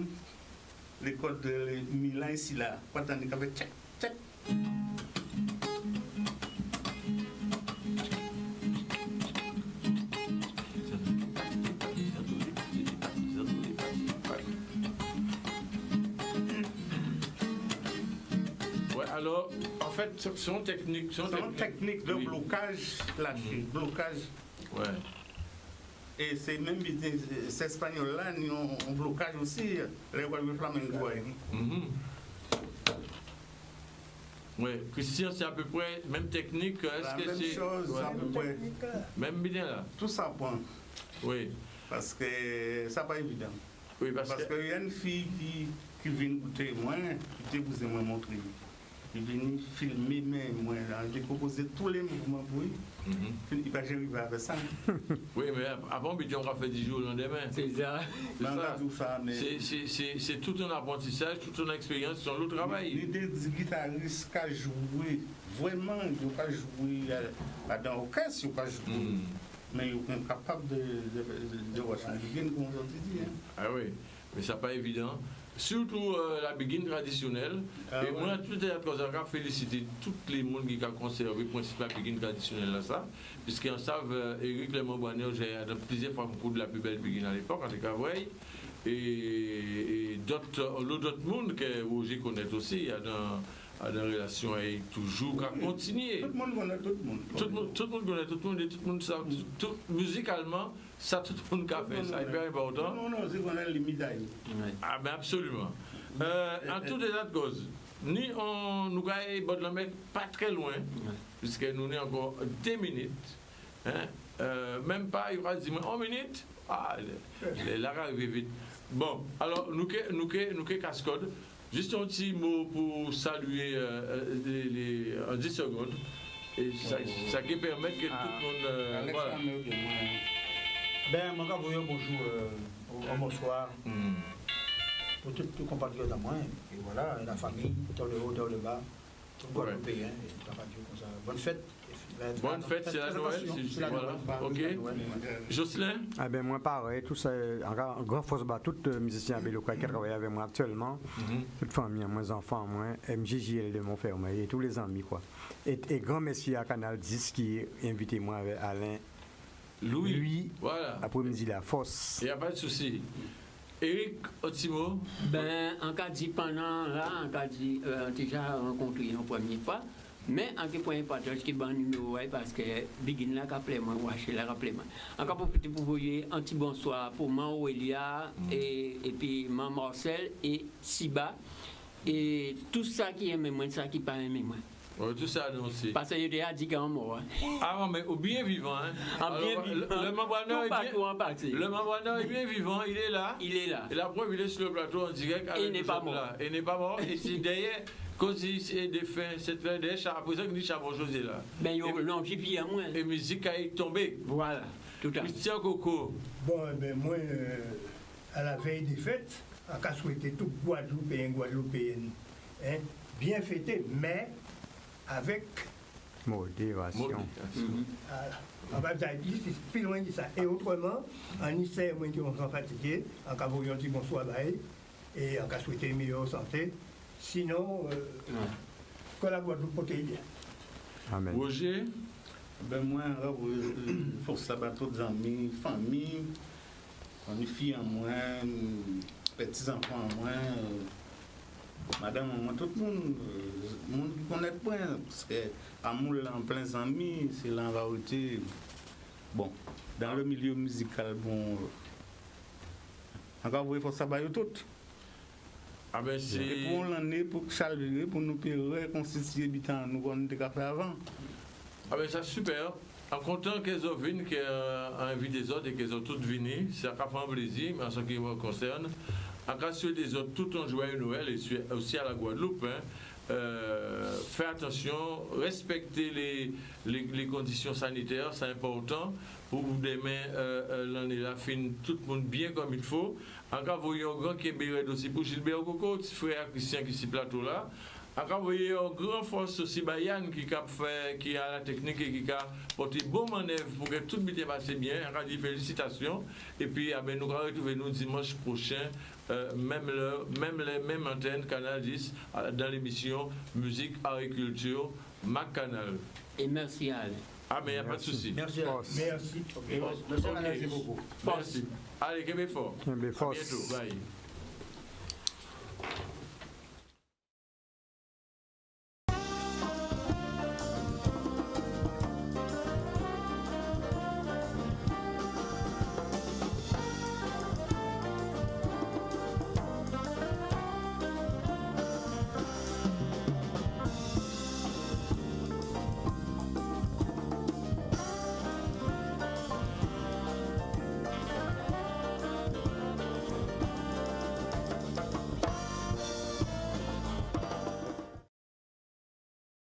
l'école de Milan ici là. Pas dans l'école de tchèque, tchèque. Alors, en fait, son technique de blocage lâché, blocage. Ouais. Et c'est même ces Espagnols-là, ils ont un blocage aussi, les Guadeloupe flamenco. Oui, Christian, c'est à peu près même technique. La même chose, à peu près. Même bien là. Tout ça point. Oui. Parce que ça n'est pas évident. Oui, parce qu'il y a une fille qui vient écouter moi, qui vous m'a montré. Il vient filmer, mais moi, j'ai proposé tous les mouvements pour lui. Il va gérer avec ça. Oui, mais avant, on a fait 10 jours le lendemain. C'est ça. C'est tout un apprentissage, toute une expérience sur le travail. L'idée du guitariste qui a joué, vraiment, il n'a pas joué dans l'orchestre, il n'a pas joué. Mais il est capable de watcher la begin, comme on dit. Ah oui, mais ça n'est pas évident. Surtout la begin traditionnelle. Et moi, tout est comme ça, féliciter tous les gens qui ont conservé le principe de la begin traditionnelle là, ça. Puisqu'ils savent, Eric Lemon-Bonner, j'ai plusieurs fois beaucoup de la plus belle begin à l'époque, en tout cas, oui. Et d'autres mondes que Roger connaît aussi, il y a dans relation avec toujours à continuer. Tout le monde connaît tout le monde. Tout le monde connaît tout le monde et tout le monde sait. Musicalement, ça tout le monde a fait. Ça est hyper important. Non, c'est qu'on a les médailles. Ah ben absolument. En tout état de cause, nous avons pas très loin, puisque nous avons encore 2 minutes. Même pas, il va dire 1 minute. Ah, la arrive vite. Bon, alors nous sommes Cascode. Juste un petit mot pour saluer en 10 secondes. Et ça qui permet que tout le monde. Voilà. Ben, moi, je vous bonjour, bonsoir. Pour tous les compatriotes à moi. Et voilà, et la famille, dans le haut, dans le bas. Tout le Guadeloupéen. Bonne fête. Bonne fête, c'est la Noël. Voilà. Ok. Jocelyn? Ah ben moi pareil, tout ça, en grand force bas, tous les musiciens à Béloka qui travaillent avec moi actuellement, toute famille, mes enfants, moi, MJJL de Montfermeil et tous les amis quoi. Et grand merci à Canal 10 qui a invité moi avec Alain. Lui, voilà. Après-midi la force. Il n'y a pas de souci. Eric, Otimo? Ben, en cas dit pendant là, en cas dit, déjà rencontré une première fois. Mais en quelque point partage qui ban numéro parce que Begin là rappelez moi watcher là rappelez moi encore pour vous voyez un petit bonsoir pour Maman Elia et puis Maman Marcel et Siba et tout ça qui aime moi ça qui pas aime moi. Tout ça annoncé. Parce que il a dit qu'en mort. Ah mais au bien vivant hein. Bien vivant. Le membre est bien vivant, il est là. Il est là. Et la preuve il est sur le plateau en direct avec il n'est pas mort. Il n'est pas mort et c'est derrière cause c'est des fins, c'est des chats, après ça, il dit Chabon José là. Ben, non, j'ai vu à moi. Et musique a tombé. Voilà, tout à fait. Christian Coco. Bon, ben, moi, à la veille des fêtes, en cas souhaité tout Guadeloupéen, Guadeloupéenne, hein, bien fêté, mais avec modération. On va dire, c'est plus loin de ça. Et autrement, en Issei, moi qui sont fatigués, en cas où on dit bonsoir, et en cas souhaité meilleure santé. Sinon, que la Guadeloupe peut bien. Amen. Roger, Ben moi, il faut savoir tous les amis, famille, famille, filles en moi, petits-enfants en moi, madame en moi, tout le monde connaît point, parce que amour en plein amis, c'est la rareté. Bon, dans le milieu musical, bon, encore il faut savoir tout. ah ben Et c'est. pour l'année, pour chaleur, pour nous reconstituer habitant, nous on était fait avant. Ah ben ça super. En comptant qu'ils ont venu, qu'ils ont invité les autres et qu'ils ont tous venu, ça fait un plaisir, mais en ce qui me concerne. En cas sur les autres, tout en joyeux Noël et aussi à la Guadeloupe, hein, faites attention, respectez les conditions sanitaires, c'est important pour vous demain l'année là, fin tout le monde bien comme il faut. En cas vous voyez un grand qui est aussi pour Gilbert Coco, petit frère Christian qui est sur plateau là. Encore, vous voyez un grand force aussi, Yann, qui a la technique et qui a porté bon manœuvre pour que tout le passe bien. On dit félicitations. Et puis, nous allons retrouver nous dimanche prochain, même antenne, Canal 10, dans l'émission Musique, Agriculture, Mac Canal. Et merci Alain. Ah, mais il n'y a pas de souci. Merci. Force. Merci. Merci beaucoup. Merci. Allez, Québec fort. Québec À fort. bientôt. Bye.